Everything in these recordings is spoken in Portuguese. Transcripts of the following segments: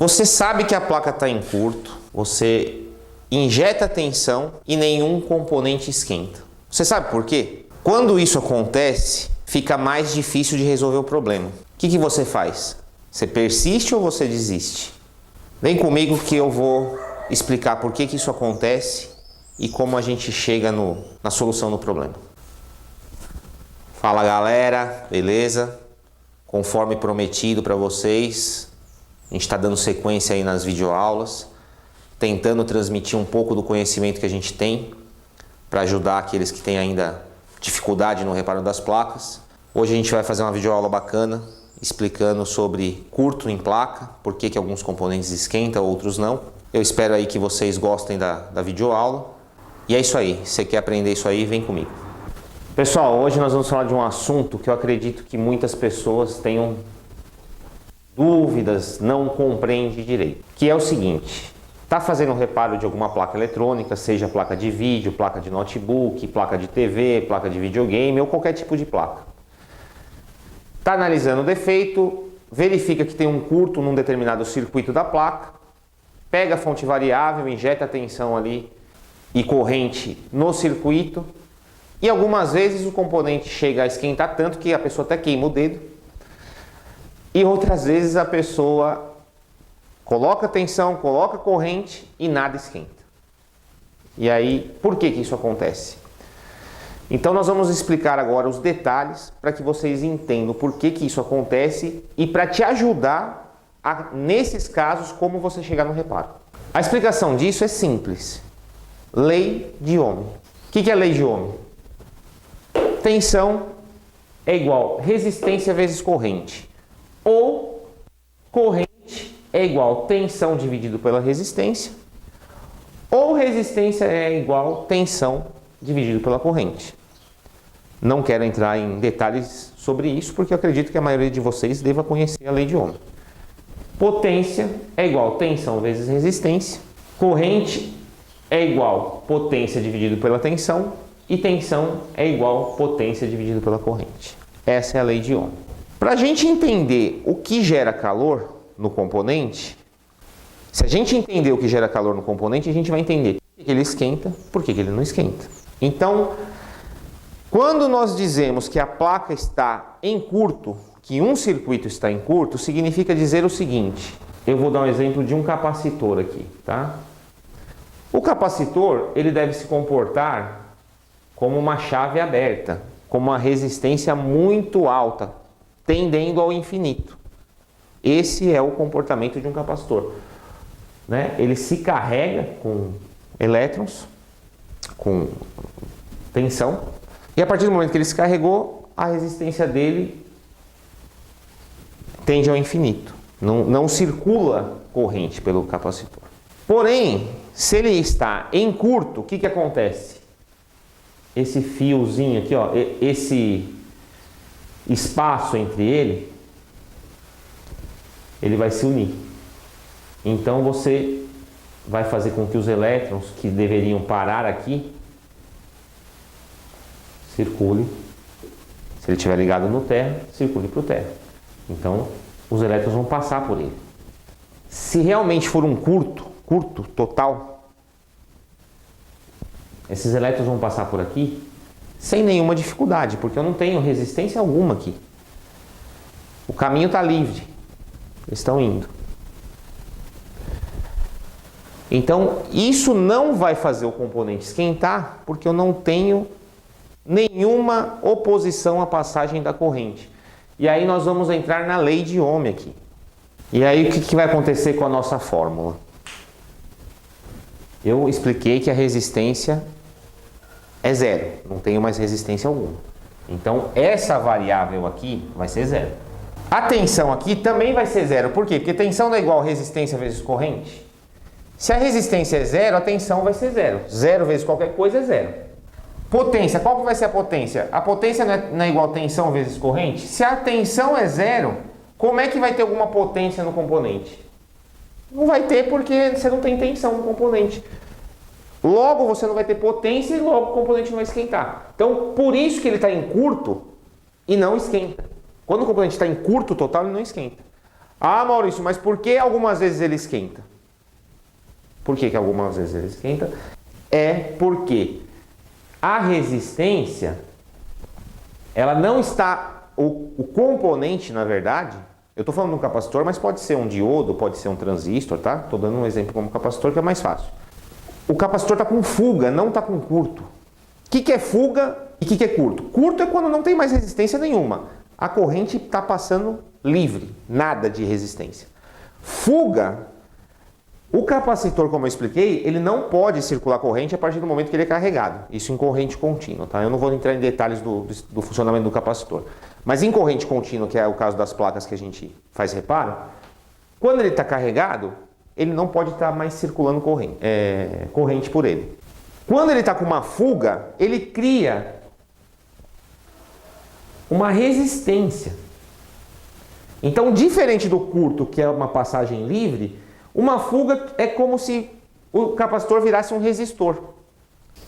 Você sabe que a placa está em curto, você injeta tensão e nenhum componente esquenta. Você sabe por quê? Quando isso acontece, fica mais difícil de resolver o problema. O que você faz? Você persiste ou você desiste? Vem comigo que eu vou explicar por que isso acontece e como a gente chega na solução do problema. Fala galera, beleza? Conforme prometido para vocês, a gente está dando sequência aí nas videoaulas, tentando transmitir um pouco do conhecimento que a gente tem para ajudar aqueles que têm ainda dificuldade no reparo das placas. Hoje a gente vai fazer uma videoaula bacana, explicando sobre curto em placa, por que alguns componentes esquentam, outros não. Eu espero aí que vocês gostem da videoaula. E é isso aí, se você quer aprender isso aí, vem comigo. Pessoal, hoje nós vamos falar de um assunto que eu acredito que muitas pessoas tenham dúvidas, não compreendem direito. Que é o seguinte, está fazendo um reparo de alguma placa eletrônica, seja placa de vídeo, placa de notebook, placa de TV, placa de videogame ou qualquer tipo de placa. Está analisando o defeito, verifica que tem um curto num determinado circuito da placa, pega a fonte variável, injeta a tensão ali e corrente no circuito e algumas vezes o componente chega a esquentar tanto que a pessoa até queima o dedo e outras vezes a pessoa coloca tensão, coloca corrente e nada esquenta. E aí, por que isso acontece? Então nós vamos explicar agora os detalhes para que vocês entendam por que isso acontece e para te ajudar nesses casos, como você chegar no reparo. A explicação disso é simples. Lei de Ohm. O que é a lei de Ohm? Tensão é igual resistência vezes corrente. Ou corrente é igual tensão dividido pela resistência. Ou resistência é igual tensão dividido pela corrente. Não quero entrar em detalhes sobre isso, porque eu acredito que a maioria de vocês deva conhecer a lei de Ohm. Potência é igual tensão vezes resistência. Corrente é igual potência dividido pela tensão. E tensão é igual potência dividido pela corrente. Essa é a lei de Ohm. Para a gente entender o que gera calor no componente, se a gente entender o que gera calor no componente, a gente vai entender por que ele esquenta, por que ele não esquenta. Então, quando nós dizemos que a placa está em curto, que um circuito está em curto, significa dizer o seguinte. Eu vou dar um exemplo de um capacitor aqui, tá? O capacitor, ele deve se comportar como uma chave aberta, com uma resistência muito alta, tendendo ao infinito. Esse é o comportamento de um capacitor, né? Ele se carrega com elétrons, com tensão, e a partir do momento que ele se carregou, a resistência dele tende ao infinito. Não circula corrente pelo capacitor. Porém, se ele está em curto, o que acontece? Esse fiozinho aqui, ó, esse espaço entre ele vai se unir. Então você vai fazer com que os elétrons que deveriam parar aqui circule. Se ele estiver ligado no terra, circule para o terra. Então os elétrons vão passar por ele. Se realmente for um curto total, esses elétrons vão passar por aqui sem nenhuma dificuldade, porque eu não tenho resistência alguma aqui. O caminho está livre. Eles estão indo. Então, isso não vai fazer o componente esquentar, porque eu não tenho nenhuma oposição à passagem da corrente. E aí nós vamos entrar na lei de Ohm aqui. E aí o que vai acontecer com a nossa fórmula? Eu expliquei que a resistência é zero, não tenho mais resistência alguma. Então essa variável aqui vai ser zero. A tensão aqui também vai ser zero. Por quê? Porque tensão não é igual resistência vezes corrente. Se a resistência é zero, a tensão vai ser zero. Zero vezes qualquer coisa é zero. Potência, qual que vai ser a potência? A potência não é igual tensão vezes corrente? Se a tensão é zero, como é que vai ter alguma potência no componente? Não vai ter, porque você não tem tensão no componente. Logo você não vai ter potência e logo o componente não vai esquentar. Então por isso que ele está em curto e não esquenta. Quando o componente está em curto total, ele não esquenta. Ah, Maurício, mas por que algumas vezes ele esquenta? Por que algumas vezes ele esquenta? É porque a resistência, ela não está, o componente, na verdade, eu estou falando de um capacitor, mas pode ser um diodo, pode ser um transistor, tá? Estou dando um exemplo como capacitor que é mais fácil. O capacitor está com fuga, não está com curto. O que é fuga e o que é curto? Curto é quando não tem mais resistência nenhuma. A corrente está passando livre, nada de resistência. Fuga, o capacitor, como eu expliquei, ele não pode circular corrente a partir do momento que ele é carregado. Isso em corrente contínua, tá? Eu não vou entrar em detalhes do funcionamento do capacitor. Mas em corrente contínua, que é o caso das placas que a gente faz reparo, quando ele está carregado, ele não pode estar mais circulando corrente por ele. Quando ele está com uma fuga, ele cria uma resistência. Então, diferente do curto, que é uma passagem livre, uma fuga é como se o capacitor virasse um resistor.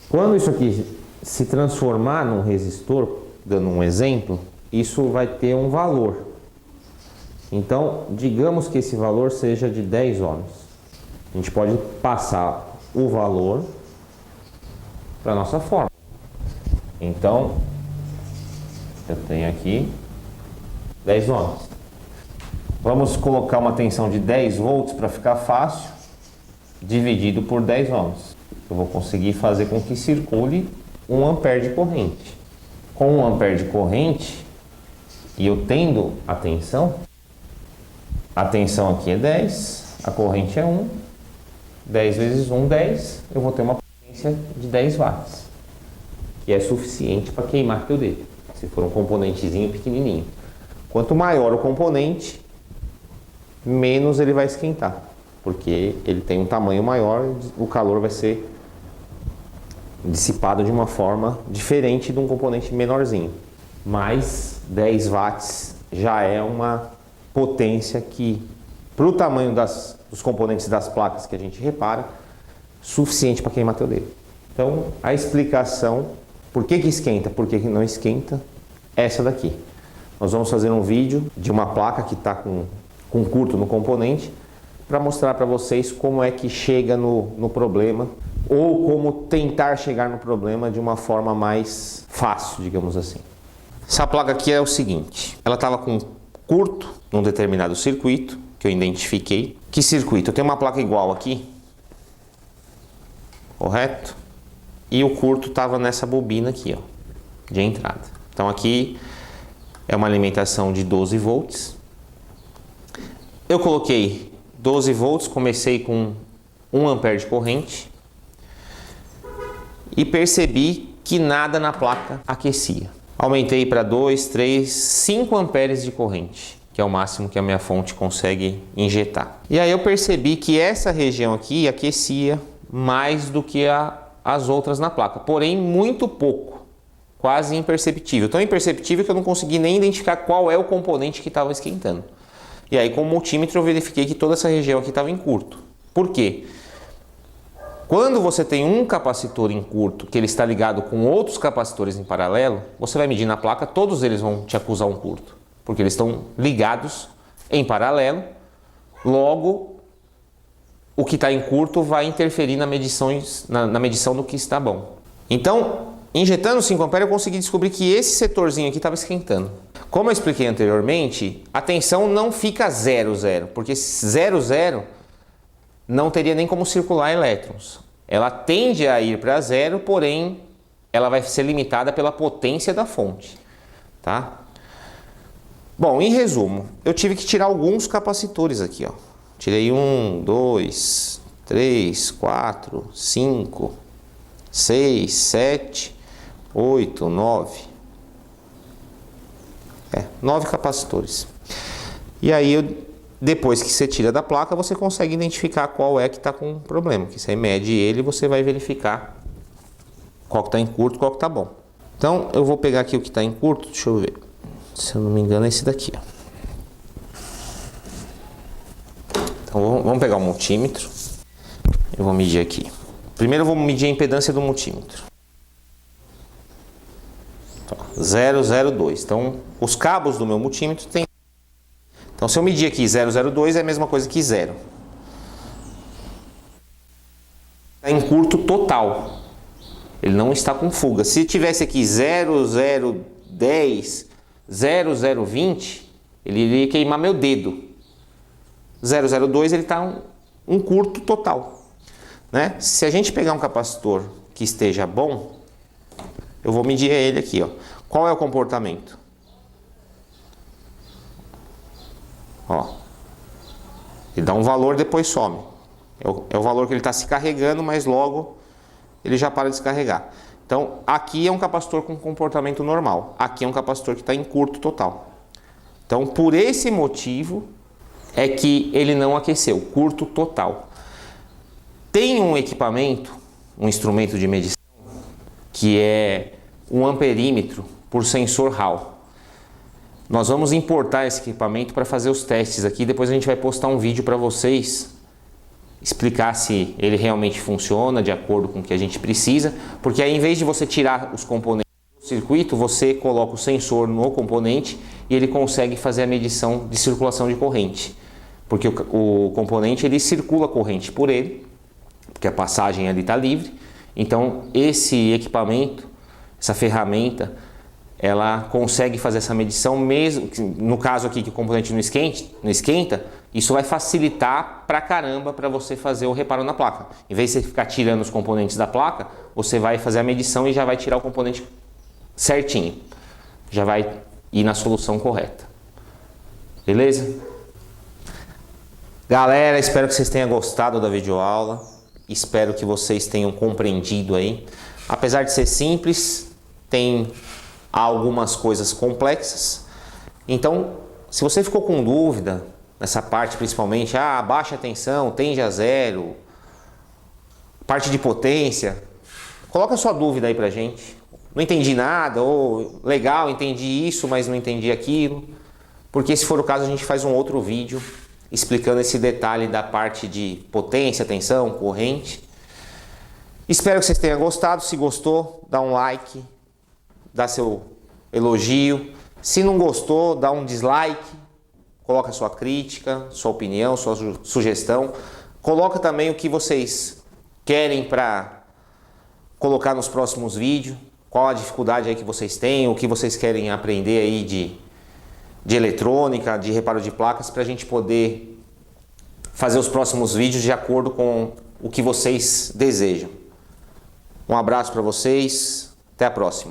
Quando isso aqui se transformar num resistor, dando um exemplo, isso vai ter um valor. Então, digamos que esse valor seja de 10 ohms. A gente pode passar o valor para a nossa fórmula. Então, eu tenho aqui 10 ohms. Vamos colocar uma tensão de 10 volts para ficar fácil, dividido por 10 ohms. Eu vou conseguir fazer com que circule 1 ampere de corrente. Com 1 ampere de corrente, e eu tendo a tensão aqui é 10, a corrente é 1, 10 vezes 1, 10, eu vou ter uma potência de 10 watts, que é suficiente para queimar teu dedo, se for um componentezinho pequenininho. Quanto maior o componente, menos ele vai esquentar, porque ele tem um tamanho maior, o calor vai ser dissipado de uma forma diferente de um componente menorzinho. Mas 10 watts já é uma potência que, para o tamanho dos componentes das placas que a gente repara, suficiente para queimar teu dedo. Então, a explicação, por que esquenta, por que não esquenta, é essa daqui. Nós vamos fazer um vídeo de uma placa que está com curto no componente, para mostrar para vocês como é que chega no problema, ou como tentar chegar no problema de uma forma mais fácil, digamos assim. Essa placa aqui é o seguinte, ela estava com curto num determinado circuito, que eu identifiquei. Que circuito? Eu tenho uma placa igual aqui, correto? E o curto estava nessa bobina aqui, ó, de entrada. Então aqui é uma alimentação de 12 volts. Eu coloquei 12 volts, comecei com 1 ampere de corrente e percebi que nada na placa aquecia. Aumentei para 2, 3, 5 amperes de corrente, que é o máximo que a minha fonte consegue injetar. E aí eu percebi que essa região aqui aquecia mais do que as outras na placa, porém muito pouco, quase imperceptível. Tão imperceptível que eu não consegui nem identificar qual é o componente que estava esquentando. E aí com o multímetro eu verifiquei que toda essa região aqui estava em curto. Por quê? Quando você tem um capacitor em curto, que ele está ligado com outros capacitores em paralelo, você vai medir na placa, todos eles vão te acusar um curto, porque eles estão ligados em paralelo, logo o que está em curto vai interferir na medição do que está bom. Então, injetando 5 amperes, eu consegui descobrir que esse setorzinho aqui estava esquentando. Como eu expliquei anteriormente, a tensão não fica 0, 0, porque 0, 0 não teria nem como circular elétrons. Ela tende a ir para 0, porém ela vai ser limitada pela potência da fonte, tá? Bom, em resumo, eu tive que tirar alguns capacitores aqui, ó. Tirei 1, 2, 3, 4, 5, 6, 7, 8, 9. 9 capacitores. E aí, depois que você tira da placa, você consegue identificar qual é que está com problema. Que você mede ele e você vai verificar qual que está em curto e qual que está bom. Então, eu vou pegar aqui o que está em curto. Deixa eu ver. Se eu não me engano, é esse daqui, ó. Então, vamos pegar o multímetro. Eu vou medir aqui. Primeiro eu vou medir a impedância do multímetro. 002. Então, os cabos do meu multímetro Então, se eu medir aqui 0,02 é a mesma coisa que 0. Está em curto total. Ele não está com fuga. Se tivesse aqui 0,010, 0,020, ele iria queimar meu dedo. 0,02 ele está um curto total, né? Se a gente pegar um capacitor que esteja bom, eu vou medir ele aqui, ó. Qual é o comportamento? Ó, ele dá um valor, depois some. É o valor que ele está se carregando, mas logo ele já para de descarregar. Então, aqui é um capacitor com comportamento normal. Aqui é um capacitor que está em curto total. Então, por esse motivo é que ele não aqueceu, curto total. Tem um equipamento, um instrumento de medição, que é um amperímetro por sensor Hall. Nós vamos importar esse equipamento para fazer os testes aqui. Depois a gente vai postar um vídeo para vocês explicar se ele realmente funciona de acordo com o que a gente precisa, porque aí, em vez de você tirar os componentes do circuito, você coloca o sensor no componente e ele consegue fazer a medição de circulação de corrente, porque o componente ele circula corrente por ele, porque a passagem ali está livre. Então esse equipamento, essa ferramenta, ela consegue fazer essa medição, mesmo no caso aqui que o componente não esquenta, isso vai facilitar pra caramba para você fazer o reparo na placa. Em vez de você ficar tirando os componentes da placa, você vai fazer a medição e já vai tirar o componente certinho. Já vai ir na solução correta. Beleza? Galera, espero que vocês tenham gostado da videoaula. Espero que vocês tenham compreendido aí. Apesar de ser simples, tem algumas coisas complexas. Então, se você ficou com dúvida nessa parte, principalmente, baixa tensão, tende a zero, parte de potência, coloca a sua dúvida aí pra gente. Não entendi nada, ou legal, entendi isso, mas não entendi aquilo. Porque se for o caso, a gente faz um outro vídeo explicando esse detalhe da parte de potência, tensão, corrente. Espero que vocês tenham gostado. Se gostou, dá um like, dá seu elogio. Se não gostou, dá um dislike, coloca sua crítica, sua opinião, sua sugestão. Coloca também o que vocês querem para colocar nos próximos vídeos, qual a dificuldade aí que vocês têm, o que vocês querem aprender aí de eletrônica, de reparo de placas, para a gente poder fazer os próximos vídeos de acordo com o que vocês desejam. Um abraço para vocês, até a próxima.